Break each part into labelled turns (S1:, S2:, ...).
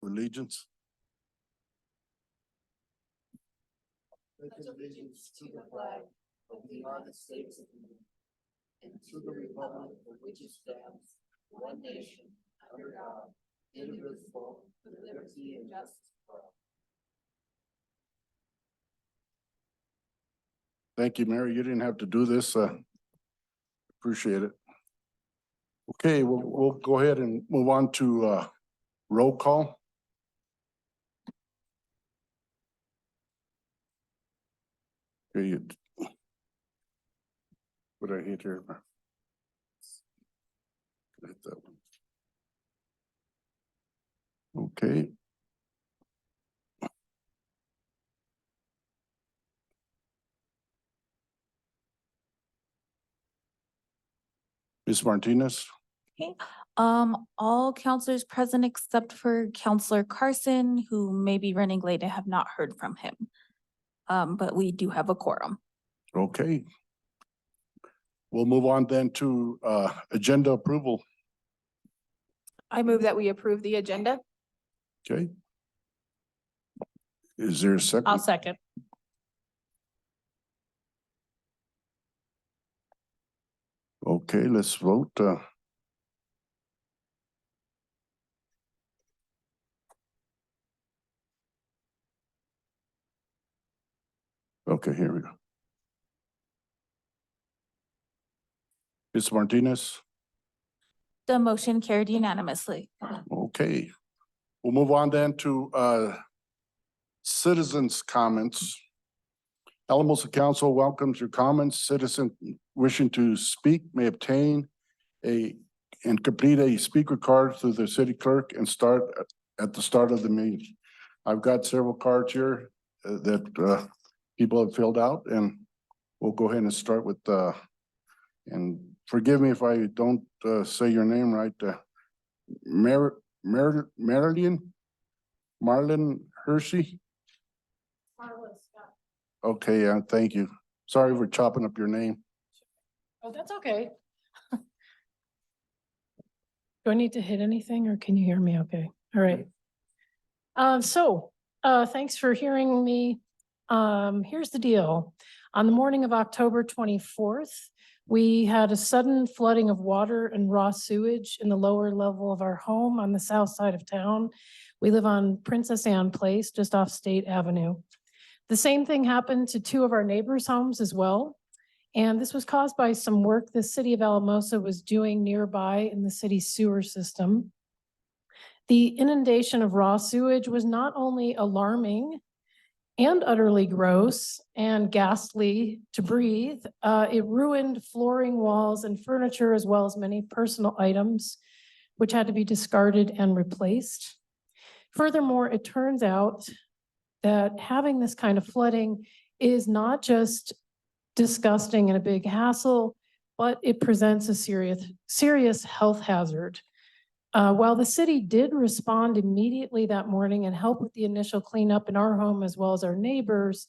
S1: Allegiance.
S2: Pledge allegiance to the flag of the United States of America and to the republic for which it stands, one nation, under God, indivisible, with liberty and justice for all.
S1: Thank you, Mary. You didn't have to do this. Appreciate it. Okay, we'll go ahead and move on to roll call. Okay, what I hit here? Hit that one. Okay. Ms. Martinez.
S3: Okay, all counselors present except for Counselor Carson, who may be running late. I have not heard from him. But we do have a quorum.
S1: Okay. We'll move on then to agenda approval.
S4: I move that we approve the agenda.
S1: Okay. Is there a second?
S4: I'll second.
S1: Okay, let's vote. Okay, here we go. Ms. Martinez.
S3: The motion carried unanimously.
S1: Okay. We'll move on then to citizens' comments. Alamosa Council welcomes your comments. Citizen wishing to speak may obtain and complete a speaker card through the city clerk and start at the start of the meeting. I've got several cards here that people have filled out, and we'll go ahead and start with and forgive me if I don't say your name right. Marlon Hershey. Okay, thank you. Sorry for chopping up your name.
S5: Oh, that's okay. Do I need to hit anything or can you hear me okay? All right. Thanks for hearing me. Here's the deal. On the morning of October 24th, we had a sudden flooding of water and raw sewage in the lower level of our home on the south side of town. We live on Princess Anne Place, just off State Avenue. The same thing happened to two of our neighbors' homes as well. And this was caused by some work the city of Alamosa was doing nearby in the city's sewer system. The inundation of raw sewage was not only alarming and utterly gross and ghastly to breathe, it ruined flooring, walls, and furniture, as well as many personal items, which had to be discarded and replaced. Furthermore, it turns out that having this kind of flooding is not just disgusting and a big hassle, but it presents a serious health hazard. While the city did respond immediately that morning and help with the initial cleanup in our home as well as our neighbors,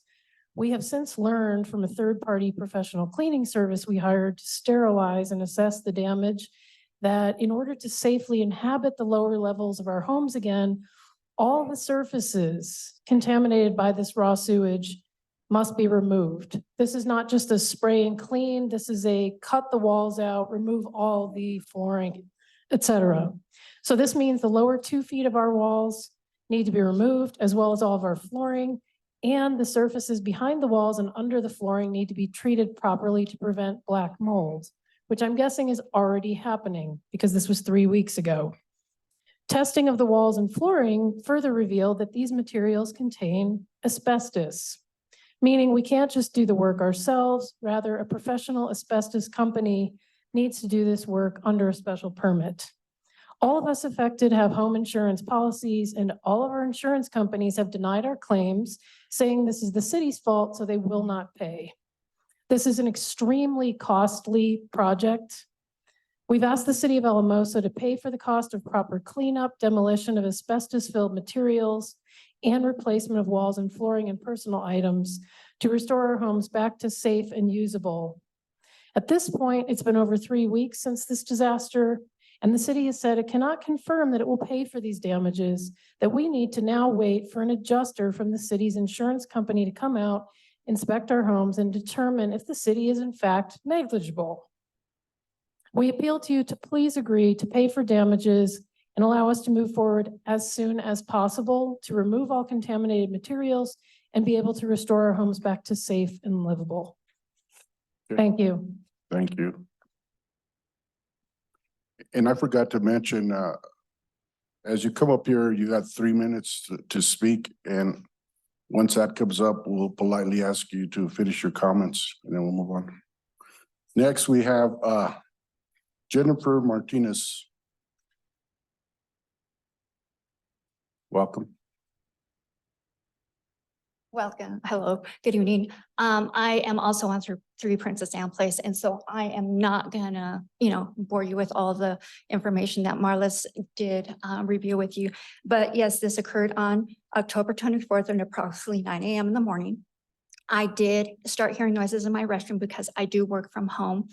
S5: we have since learned from a third-party professional cleaning service we hired to sterilize and assess the damage that in order to safely inhabit the lower levels of our homes again, all the surfaces contaminated by this raw sewage must be removed. This is not just a spray and clean. This is a cut the walls out, remove all the flooring, etc. So this means the lower 2 feet of our walls need to be removed, as well as all of our flooring, and the surfaces behind the walls and under the flooring need to be treated properly to prevent black mold, which I'm guessing is already happening because this was 3 weeks ago. Testing of the walls and flooring further revealed that these materials contain asbestos, meaning we can't just do the work ourselves. Rather, a professional asbestos company needs to do this work under a special permit. All of us affected have home insurance policies, and all of our insurance companies have denied our claims, saying this is the city's fault, so they will not pay. This is an extremely costly project. We've asked the city of Alamosa to pay for the cost of proper cleanup, demolition of asbestos-filled materials, and replacement of walls and flooring and personal items to restore our homes back to safe and usable. At this point, it's been over 3 weeks since this disaster, And the city has said it cannot confirm that it will pay for these damages, that we need to now wait for an adjuster from the city's insurance company to come out, inspect our homes, and determine if the city is in fact negligible. We appeal to you to please agree to pay for damages and allow us to move forward as soon as possible to remove all contaminated materials and be able to restore our homes back to safe and livable. Thank you.
S1: Thank you. And I forgot to mention, as you come up here, you got 3 minutes to speak. And once that comes up, we'll politely ask you to finish your comments and then we'll move on. Next, we have Jennifer Martinez. Welcome.
S2: Welcome. Hello. Good evening. I am also on 3 Princess Anne Place, and so I am not gonna, bore you with all the information that Marlis did review with you. But yes, this occurred on October 24th at approximately 9 a.m. in the morning. I did start hearing noises in my restroom because I do work from home.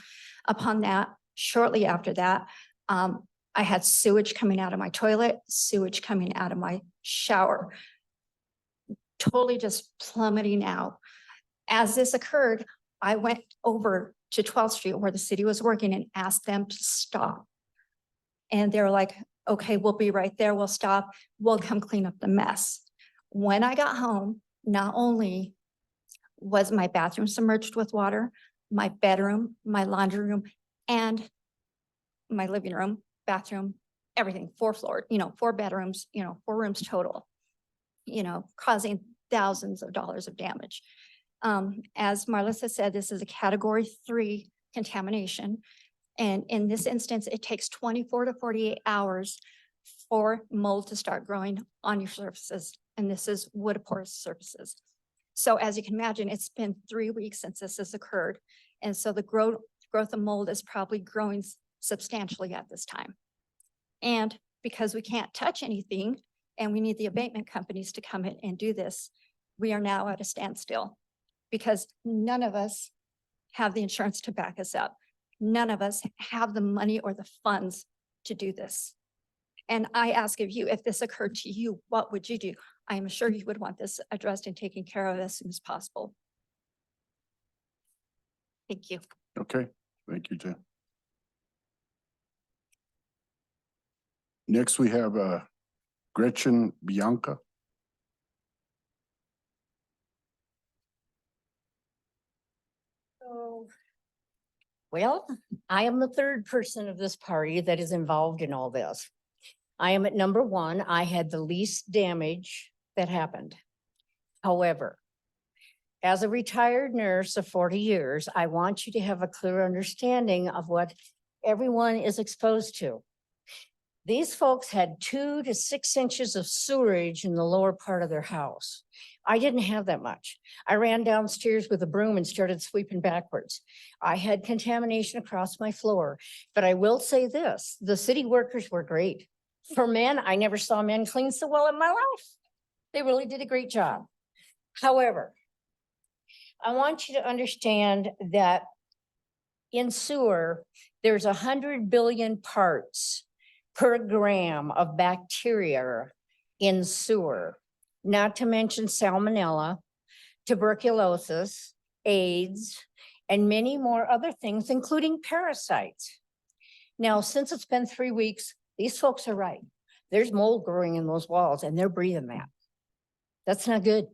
S2: Upon that, shortly after that, I had sewage coming out of my toilet, sewage coming out of my shower. Totally just plummeting out. As this occurred, I went over to 12th Street where the city was working and asked them to stop. And they were like, okay, we'll be right there. We'll stop. We'll come clean up the mess. When I got home, not only was my bathroom submerged with water, my bedroom, my laundry room, and my living room, bathroom, everything, 4 floors, 4 bedrooms, 4 rooms total. Causing thousands of dollars of damage. As Marlissa said, this is a category 3 contamination. And in this instance, it takes 24 to 48 hours for mold to start growing on your surfaces. And this is wood porous surfaces. So as you can imagine, it's been 3 weeks since this has occurred. And so the growth of mold is probably growing substantially at this time. And because we can't touch anything, and we need the abatement companies to come in and do this, we are now at a standstill because none of us have the insurance to back us up. None of us have the money or the funds to do this. And I ask of you, if this occurred to you, what would you do? I am sure you would want this addressed and taken care of as soon as possible. Thank you.
S1: Okay, thank you, Jen. Next, we have Gretchen Bianca.
S6: Well, I am the 3rd person of this party that is involved in all this. I am at number 1. I had the least damage that happened. However, as a retired nurse of 40 years, I want you to have a clear understanding of what everyone is exposed to. These folks had 2 to 6 inches of sewerage in the lower part of their house. I didn't have that much. I ran downstairs with a broom and started sweeping backwards. I had contamination across my floor, but I will say this, the city workers were great. For men, I never saw men clean so well in my life. They really did a great job. However, I want you to understand that in sewer, there's 100 billion parts per gram of bacteria in sewer, not to mention salmonella, tuberculosis, AIDS, and many more other things, including parasites. Now, since it's been 3 weeks, these folks are right. There's mold growing in those walls and they're breathing that. That's not good.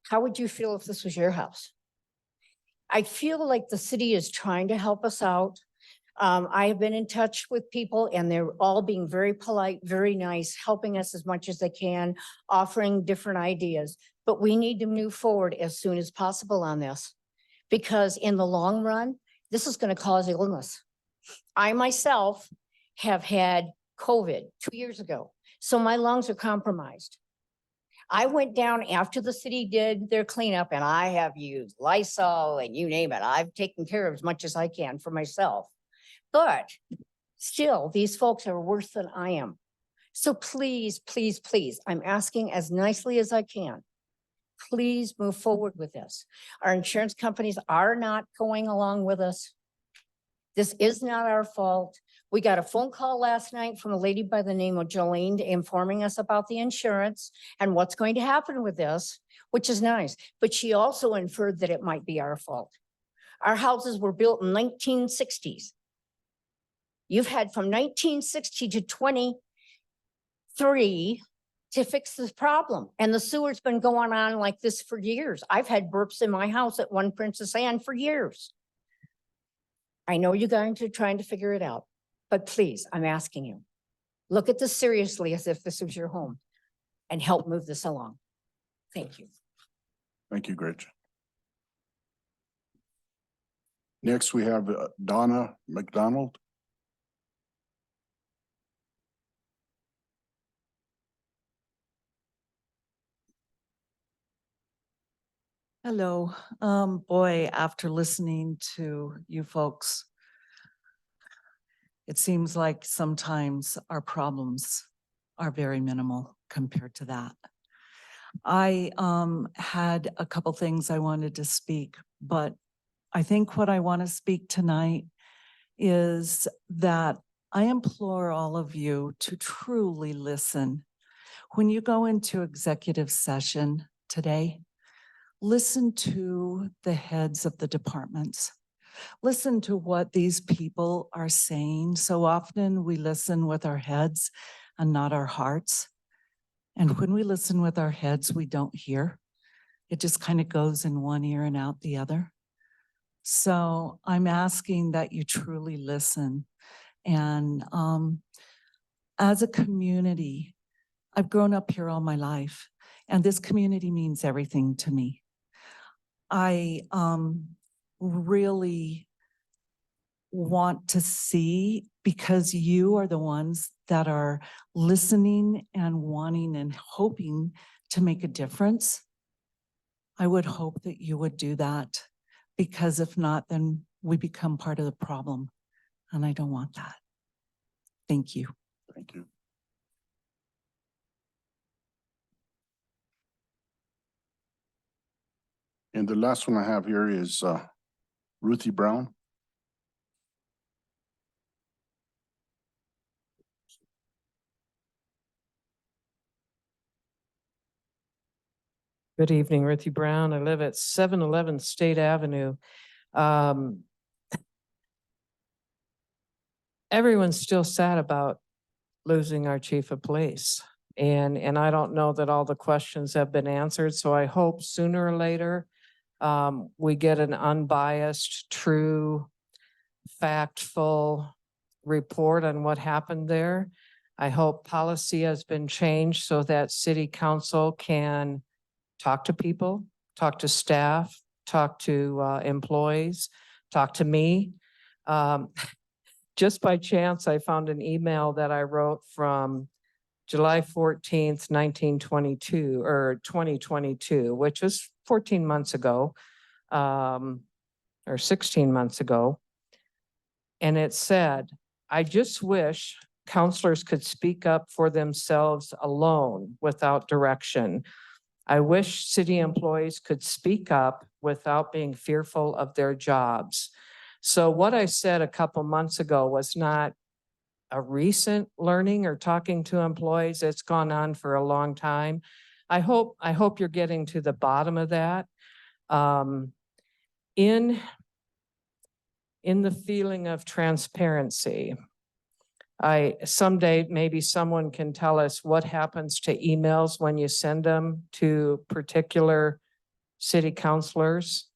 S6: How would you feel if this was your house? I feel like the city is trying to help us out. I have been in touch with people and they're all being very polite, very nice, helping us as much as they can, offering different ideas. But we need to move forward as soon as possible on this because in the long run, this is going to cause illness. I myself have had COVID 2 years ago, so my lungs are compromised. I went down after the city did their cleanup and I have used Lysol and you name it. I've taken care of as much as I can for myself. But still, these folks are worse than I am. So please, please, please, I'm asking as nicely as I can. Please move forward with this. Our insurance companies are not going along with us. This is not our fault. We got a phone call last night from a lady by the name of Jolene informing us about the insurance and what's going to happen with this, which is nice. But she also inferred that it might be our fault. Our houses were built in 1960s. You've had from 1960 to 23 to fix this problem. And the sewer's been going on like this for years. I've had burps in my house at One Princess Anne for years. I know you guys are trying to figure it out, but please, I'm asking you, look at this seriously as if this was your home and help move this along. Thank you.
S1: Thank you, Gretchen. Next, we have Donna McDonald.
S7: Hello. Boy, after listening to you folks, it seems like sometimes our problems are very minimal compared to that. I had a couple things I wanted to speak, but I think what I want to speak tonight is that I implore all of you to truly listen. When you go into executive session today, listen to the heads of the departments. Listen to what these people are saying. So often we listen with our heads and not our hearts. And when we listen with our heads, we don't hear. It just kind of goes in one ear and out the other. So I'm asking that you truly listen. And as a community, I've grown up here all my life, and this community means everything to me. I really want to see, because you are the ones that are listening and wanting and hoping to make a difference. I would hope that you would do that, because if not, then we become part of the problem, and I don't want that. Thank you.
S1: Thank you. And the last one I have here is Ruthie Brown.
S8: Good evening, Ruthie Brown. I live at 711 State Avenue. Everyone's still sad about losing our chief of police. And I don't know that all the questions have been answered. So I hope sooner or later we get an unbiased, true, factful report on what happened there. I hope policy has been changed so that city council can talk to people, talk to staff, talk to employees, talk to me. Just by chance, I found an email that I wrote from July 14th, 1922 or 2022, which was 14 months ago, or 16 months ago. And it said, I just wish counselors could speak up for themselves alone without direction. I wish city employees could speak up without being fearful of their jobs. So what I said a couple months ago was not a recent learning or talking to employees. It's gone on for a long time. I hope you're getting to the bottom of that. In the feeling of transparency, someday maybe someone can tell us what happens to emails when you send them to particular city councilors.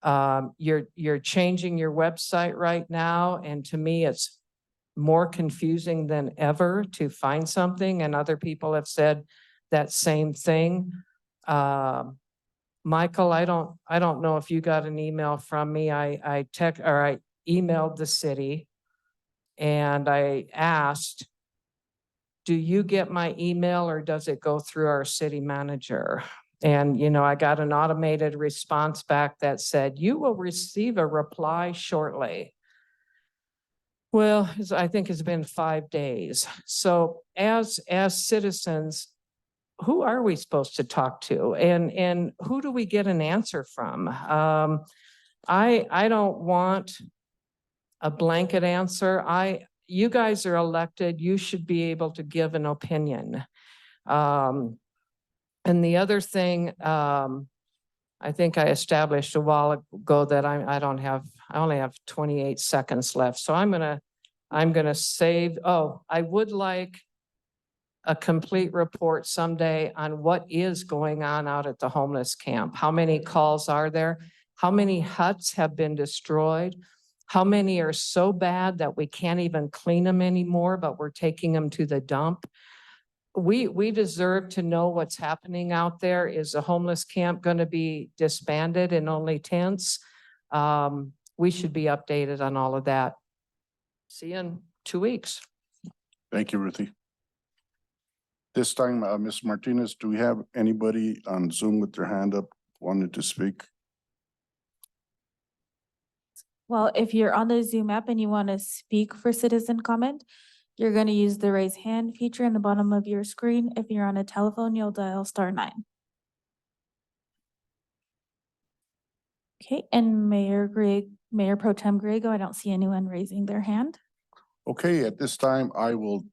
S8: You're changing your website right now, and to me it's more confusing than ever to find something, and other people have said that same thing. Michael, I don't know if you got an email from me. I emailed the city and I asked, do you get my email or does it go through our city manager? And, you know, I got an automated response back that said, you will receive a reply shortly. Well, I think it's been 5 days. So as citizens, who are we supposed to talk to? And who do we get an answer from? I don't want a blanket answer. you guys are elected, you should be able to give an opinion. And the other thing, I think I established a while ago that I only have 28 seconds left. So I'm gonna save, I would like a complete report someday on what is going on out at the homeless camp. How many calls are there? How many huts have been destroyed? How many are so bad that we can't even clean them anymore, but we're taking them to the dump? We deserve to know what's happening out there. Is the homeless camp going to be disbanded in only tents? We should be updated on all of that. See you in 2 weeks.
S1: Thank you, Ruthie. This time, Ms. Martinez, do we have anybody on Zoom with their hand up wanted to speak?
S3: Well, if you're on the Zoom app and you want to speak for citizen comment, you're going to use the raise hand feature in the bottom of your screen. If you're on a telephone, you'll dial *9. Okay, and Mayor Pro Tem Griego, I don't see anyone raising their hand.
S1: Okay, at this time, I will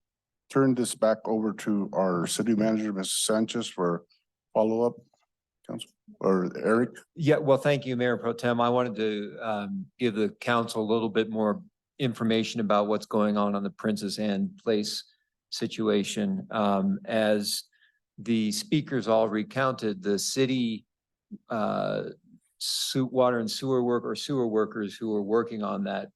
S1: turn this back over to our city manager, Mrs. Sanchez, for follow-up. Council, or Eric?
S9: Yeah, well, thank you, Mayor Pro Tem. I wanted to give the council a little bit more information about what's going on the Princess Anne Place situation. As the speakers all recounted, the city water and sewer workers who were working on that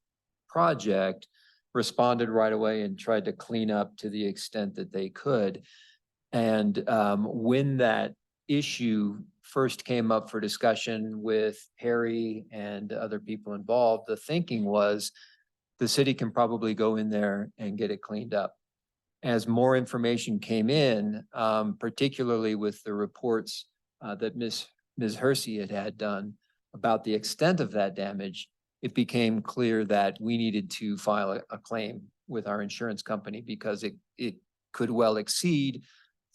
S9: project responded right away and tried to clean up to the extent that they could. And when that issue first came up for discussion with Harry and other people involved, the thinking was the city can probably go in there and get it cleaned up. As more information came in, particularly with the reports that Ms. Hersey had done about the extent of that damage, it became clear that we needed to file a claim with our insurance company because it could well exceed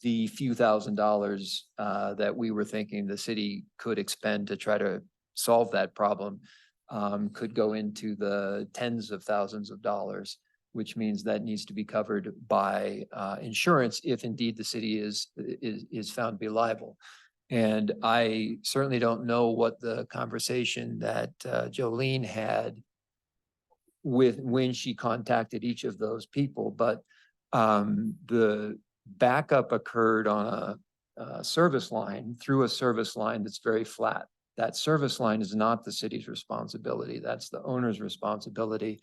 S9: the few $1,000s that we were thinking the city could expend to try to solve that problem, could go into the tens of thousands of dollars, which means that needs to be covered by insurance if indeed the city is found to be liable. And I certainly don't know what the conversation that Jolene had with when she contacted each of those people, but the backup occurred on a service line through a service line that's very flat. That service line is not the city's responsibility. That's the owner's responsibility.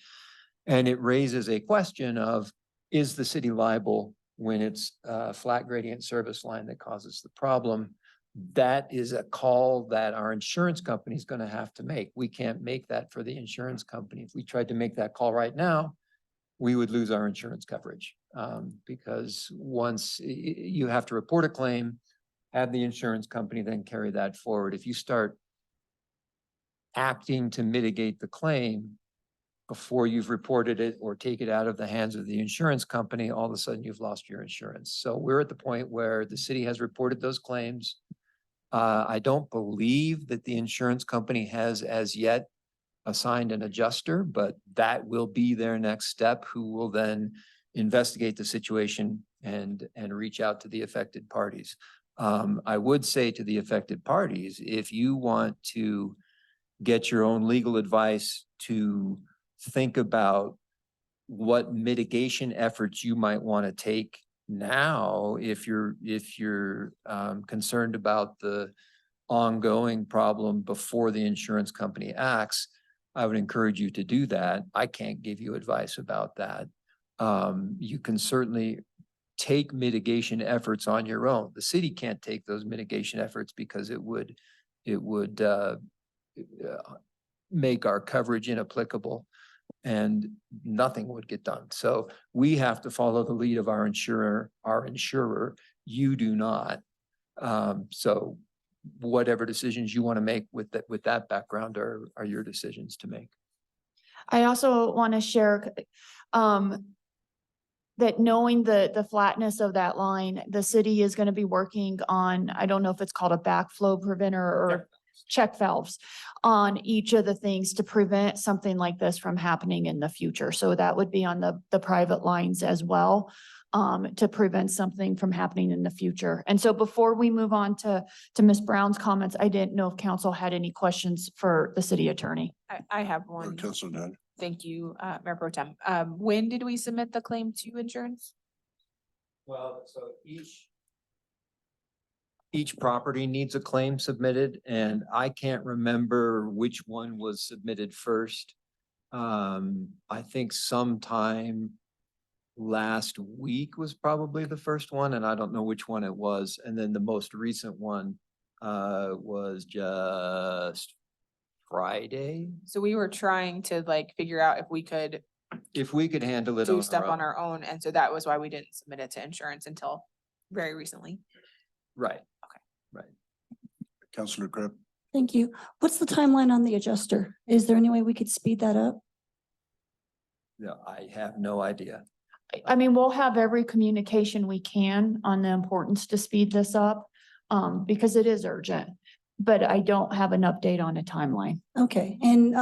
S9: And it raises a question of, is the city liable when it's a flat gradient service line that causes the problem? That is a call that our insurance company is going to have to make. We can't make that for the insurance company. If we tried to make that call right now, we would lose our insurance coverage because once you have to report a claim, have the insurance company then carry that forward. If you start acting to mitigate the claim before you've reported it or take it out of the hands of the insurance company, all of a sudden you've lost your insurance. So we're at the point where the city has reported those claims. I don't believe that the insurance company has as yet assigned an adjuster, but that will be their next step, who will then investigate the situation and reach out to the affected parties. I would say to the affected parties, if you want to get your own legal advice to think about what mitigation efforts you might want to take now, if you're concerned about the ongoing problem before the insurance company acts, I would encourage you to do that. I can't give you advice about that. You can certainly take mitigation efforts on your own. The city can't take those mitigation efforts because it would make our coverage inapplicable and nothing would get done. So we have to follow the lead of our insurer. You do not. So whatever decisions you want to make with that background are your decisions to make.
S2: I also want to share that knowing the flatness of that line, the city is going to be working on, I don't know if it's called a backflow preventer or check valves on each of the things to prevent something like this from happening in the future. So that would be on the private lines as well, to prevent something from happening in the future. And so before we move on to Ms. Brown's comments, I didn't know if council had any questions for the city attorney.
S4: I have one.
S1: Councilor Dunn.
S4: Thank you, Mayor Pro Tem. When did we submit the claim to insurance?
S9: Well, so each property needs a claim submitted, and I can't remember which one was submitted first. I think sometime last week was probably the first one, and I don't know which one it was. And then the most recent one was just Friday.
S4: So we were trying to like figure out if we could
S9: If we could handle it
S4: do
S9: on
S4: stuff
S9: our
S4: on
S9: own.
S4: our own. And so that was why we didn't submit it to insurance until very recently.
S9: Right. Right.
S1: Councilor Crib.
S10: Thank you. What's the timeline on the adjuster? Is there any way we could speed that up?
S9: No, I have no idea.
S2: I mean, we'll have every communication we can on the importance to speed this up, because it is urgent. But I don't have an update on a timeline.
S10: Okay, and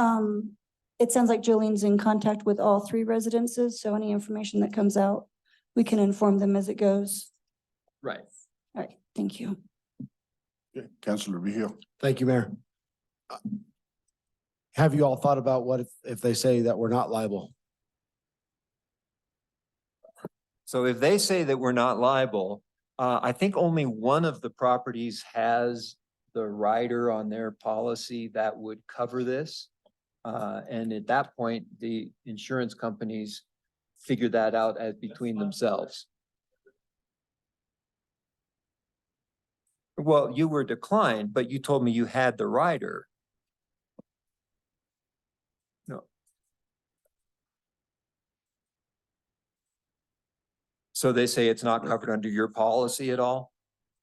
S10: it sounds like Jolene's in contact with all three residences, so any information that comes out, we can inform them as it goes.
S9: Right.
S10: All right, thank you.
S1: Okay, Councilor Vihil.
S11: Thank you, Mayor. Have you all thought about what if they say that we're not liable?
S9: So if they say that we're not liable, I think only one of the properties has the rider on their policy that would cover this. And at that point, the insurance companies figure that out as between themselves. Well, you were declined, but you told me you had the rider. No. So they say it's not covered under your policy at all?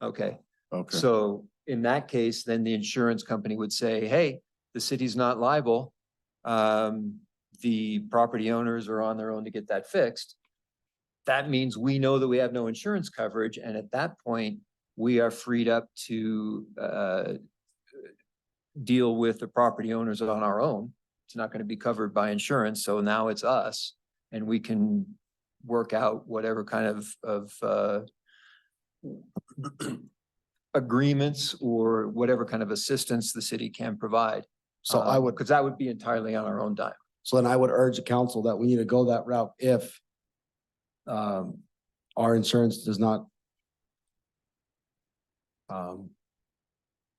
S9: Okay.
S1: Okay,
S9: So in that case, then the insurance company would say, hey, the city's not liable. The property owners are on their own to get that fixed. That means we know that we have no insurance coverage, and at that point, we are freed up to deal with the property owners on our own. It's not going to be covered by insurance, so now it's us, and we can work out whatever kind of agreements or whatever kind of assistance the city can provide.
S11: So I would,
S9: Because that would be entirely on our own dime.
S11: so then I would urge the council that we need to go that route if our insurance does not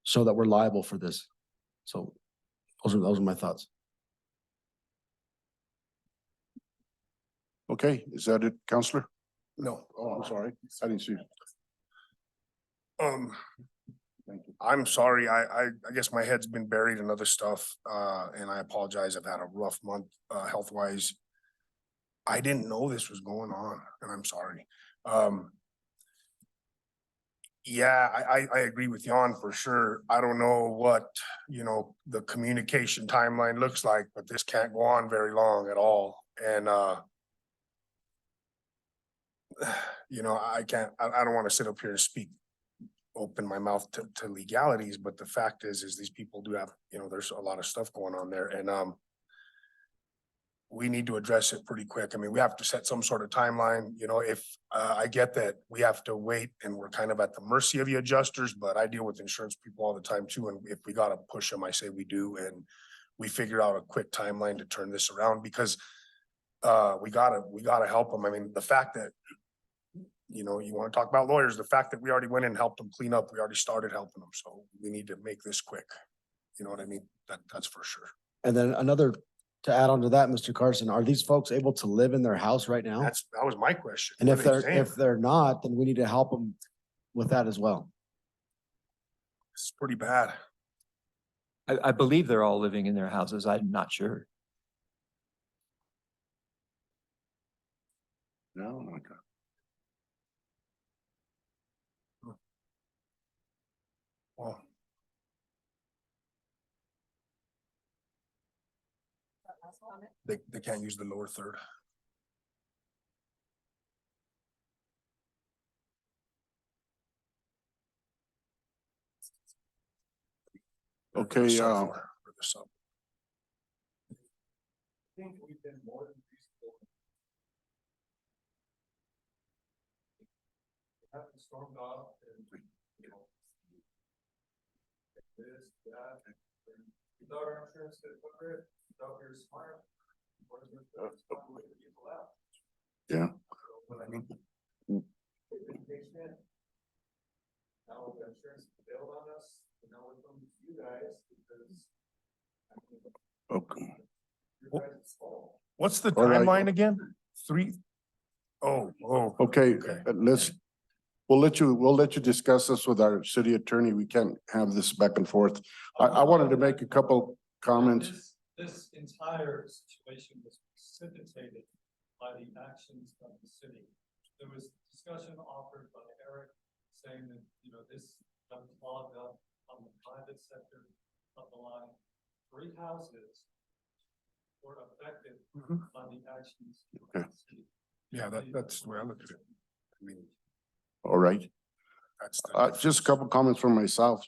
S11: show that we're liable for this. So those are my thoughts.
S1: okay, is that it, Councilor?
S12: No.
S1: Oh, I'm sorry, I didn't see. Thank you.
S12: I'm sorry. I guess my head's been buried in other stuff, and I apologize. I've had a rough month, health wise. I didn't know this was going on, and I'm sorry. Yeah, I agree with Jan for sure. I don't know what, the communication timeline looks like, but this can't go on very long at all. And, I don't want to sit up here and open my mouth to legalities, but the fact is these people do have, there's a lot of stuff going on there, and, we need to address it pretty quick. I mean, we have to set some sort of timeline, if, I get that we have to wait and we're kind of at the mercy of the adjusters, but I deal with insurance people all the time too. And if we gotta push them, I say we do, and we figure out a quick timeline to turn this around, because we gotta help them. I mean, the fact that, you want to talk about lawyers, the fact that we already went and helped them clean up, we already started helping them. So we need to make this quick. You know what I mean? That's for sure.
S11: And then to add on to that, Mr. Carson, are these folks able to live in their house right now?
S12: That was my question.
S11: And
S12: What
S11: if
S12: are they saying?
S11: if they're not, then we need to help them with that as well.
S12: It's pretty bad.
S9: I believe they're all living in their houses. I'm not sure.
S1: No, okay.
S12: Well, they can't use the lower third.
S1: Okay,
S12: For the sub.
S1: yeah,
S12: What I mean,
S1: okay.
S12: what's the
S1: All right.
S12: timeline again? Oh.
S1: Okay, we'll let you discuss this with our city attorney. We can't have this back and forth. I wanted to make a couple comments.
S13: This entire situation was precipitated by the actions of the city. There was discussion offered by Eric saying that, this got clogged up on the private sector of the line. 3 houses were affected by the actions of the city.
S12: Yeah, that's the way I look at it. I mean,
S1: All right.
S12: that's.
S1: Just a couple comments from myself,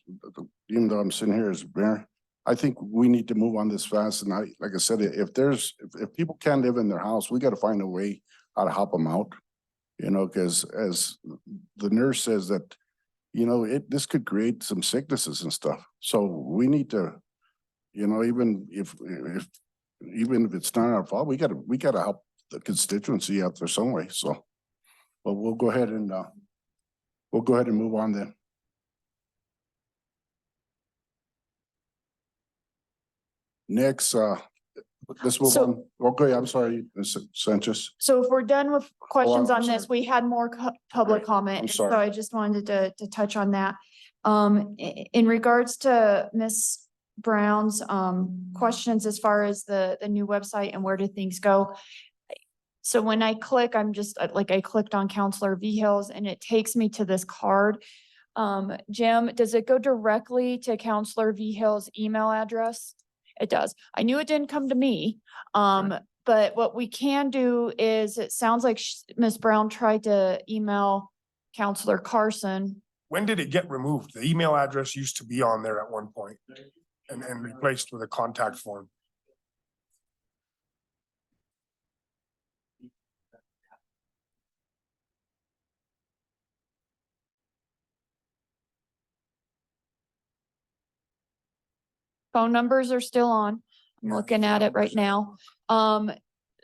S1: even though I'm sitting here as mayor. I think we need to move on this fast. And like I said, if people can't live in their house, we got to find a way how to help them out. Because as the nurse says that, this could create some sicknesses and stuff. So we need to, even if it's not our fault, we gotta help the constituency out there some way. So, but we'll go ahead and move on then. Next, let's move
S2: So-
S1: on. Okay, I'm sorry, Ms. Sanchez.
S2: So if we're done with questions
S1: I'm
S2: on this, we had more public
S1: Right,
S2: comment.
S1: I'm
S2: and So
S1: sorry.
S2: I just wanted to touch on that. In regards to Ms. Brown's, questions as far as the new website and where do things go? So when I click, I'm just I clicked on Counselor Vihil's and it takes me to this card. Jim, does it go directly to Counselor Vihil's email address? It does. I knew it didn't come to me. But what we can do is, it sounds like Ms. Brown tried to email Counselor Carson.
S12: When did it get removed? The email address used to be on there at one point and replaced with a contact form.
S2: Phone numbers are still on. I'm
S12: Yeah,
S2: looking at it right now.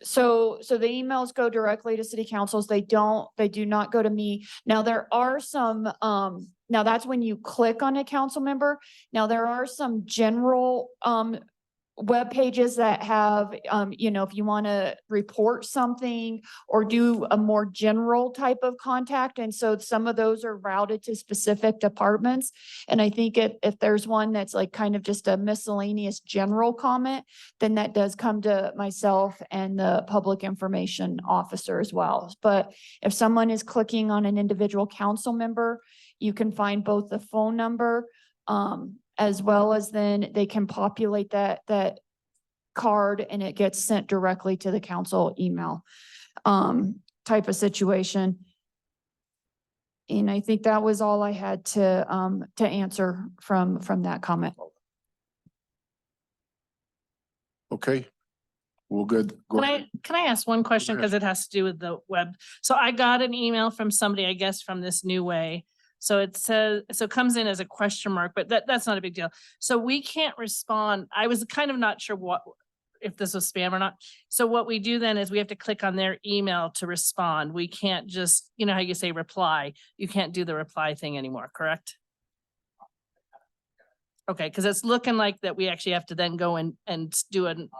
S2: So the emails go directly to city councils. They do not go to me. Now, there are some, now that's when you click on a council member. Now, there are some general, web pages that have, if you want to report something or do a more general type of contact. And so some of those are routed to specific departments. And I think if there's one that's like kind of just a miscellaneous general comment, then that does come to myself and the public information officer as well. But if someone is clicking on an individual council member, you can find both the phone number, as well as then they can populate that card and it gets sent directly to the council email, type of situation. And I think that was all I had to answer from that comment.
S1: Okay, well, good. Go ahead.
S14: Can I ask one question?
S1: ahead.
S14: Because it has to do with the web. So I got an email from somebody, I guess, from this new way. So it says, so it comes in as a question mark, but that's not a big deal. So we can't respond. I was kind of not sure if this was spam or not. So what we do then is we have to click on their email to respond. We can't just, how you say reply. You can't do the reply thing anymore, correct? Okay, because it's looking like that we actually have to then go and do an,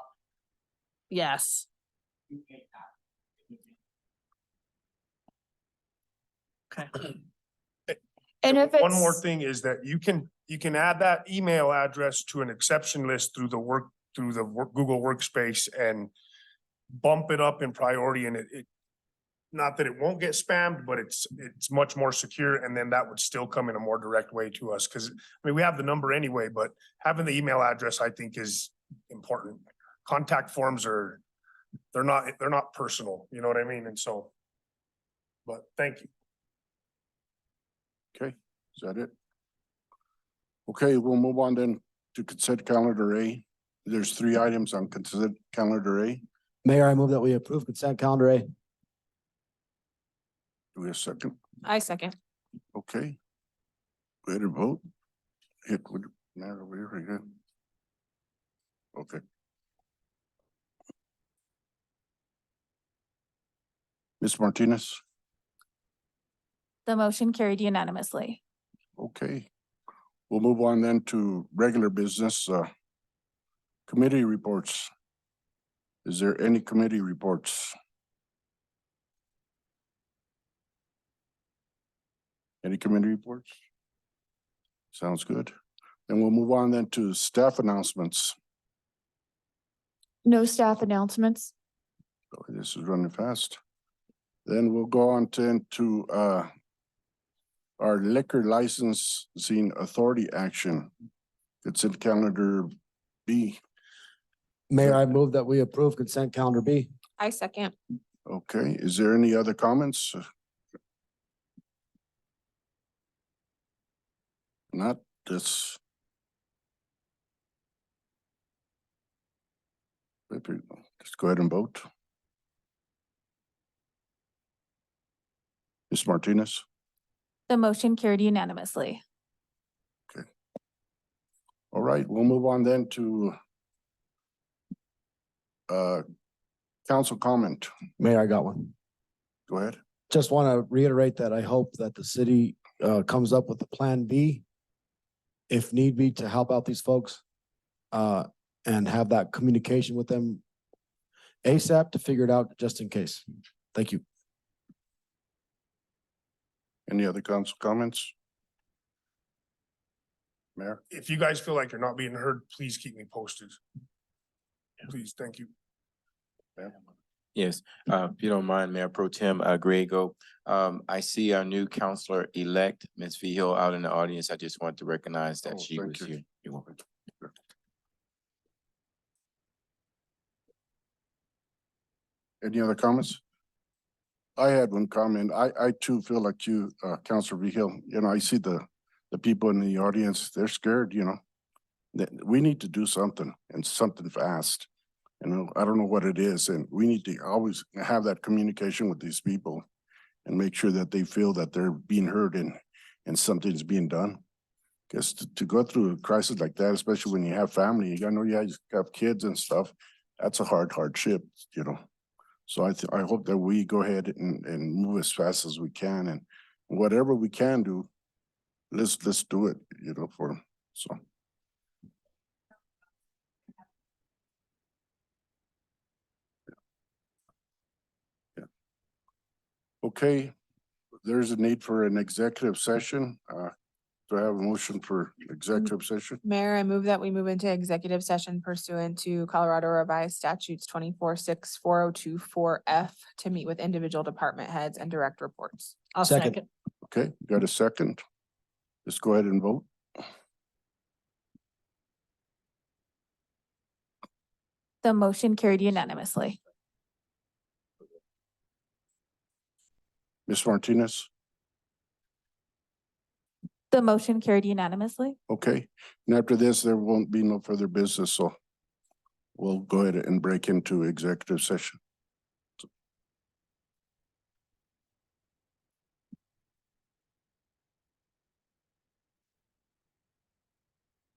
S14: yes. Okay.
S2: And if
S12: One more
S2: it's,
S12: thing is that you can add that email address to an exception list through the Google Workspace and bump it up in priority, and it not that it won't get spammed, but it's much more secure, and then that would still come in a more direct way to us. Cause we have the number anyway, but having the email address, I think, is important. Contact forms they're not personal, you know what I mean? And so, but thank you.
S1: Okay, is that it? Okay, we'll move on then. to consent calendar A. There's 3 items on consent calendar A.
S11: Mayor, I move that we approve consent calendar A.
S1: Do we have a second?
S4: I second.
S1: Okay. Go ahead and vote. Hit would matter over here again. Okay. Ms. Martinez,
S3: The motion carried unanimously.
S1: okay. We'll move on then to regular business, committee reports. Is there any committee reports? Any committee reports? Sounds good. Then we'll move on then to staff announcements.
S4: No staff announcements.
S1: Oh, this is running fast. Then we'll go on to our liquor licensing authority action. Consent calendar B.
S11: Mayor, I move that we approve consent calendar B.
S4: I second.
S1: Okay, is there any other comments? Not this. Let's go ahead and vote. Ms. Martinez,
S3: The motion carried unanimously.
S1: all right, we'll move on then to council comment.
S11: Mayor, I got one.
S1: Go ahead.
S11: Just want to reiterate that I hope that the city comes up with a plan B, if need be, to help out these folks and have that communication with them ASAP to figure it out just in case. Thank you.
S1: Any other council comments? Mayor?
S12: If you guys feel like you're not being heard, please keep me posted. Please, thank you.
S15: Yes, if you don't mind, Mayor Pro Tem Griego, I see our new counselor-elect, Ms. Vihil, out in the audience. I just want to recognize
S1: Oh,
S15: that she
S1: thank
S15: was
S1: you.
S15: here. You're welcome.
S1: Any other comments? I had one comment. I too feel like you, Councilor Vihil, you know, I see the people in the audience, they're scared, you know. That we need to do something and something fast. You know, I don't know what it is, and we need to always have that communication with these people and make sure that they feel that they're being heard and something's being done. Because to go through a crisis like that, especially when you have family, you know, you have kids and stuff, that's a hardship, you know. So I hope that we go ahead and move as fast as we can, and whatever we can do, let's do it, you know, for them, so. Yeah. Okay, there's a need for an executive session. Do I have a motion for executive session?
S4: Mayor, I move that we move into executive session pursuant to Colorado Revised Statutes 24-6-4024F to meet with individual department heads and direct reports.
S5: I'll
S11: Second.
S5: second.
S1: Okay, got a second? Let's go ahead and vote.
S3: The motion carried unanimously.
S1: Ms. Martinez?
S3: The motion carried unanimously.
S1: Okay, and after this, there won't be no further business, so we'll go ahead and break into executive session.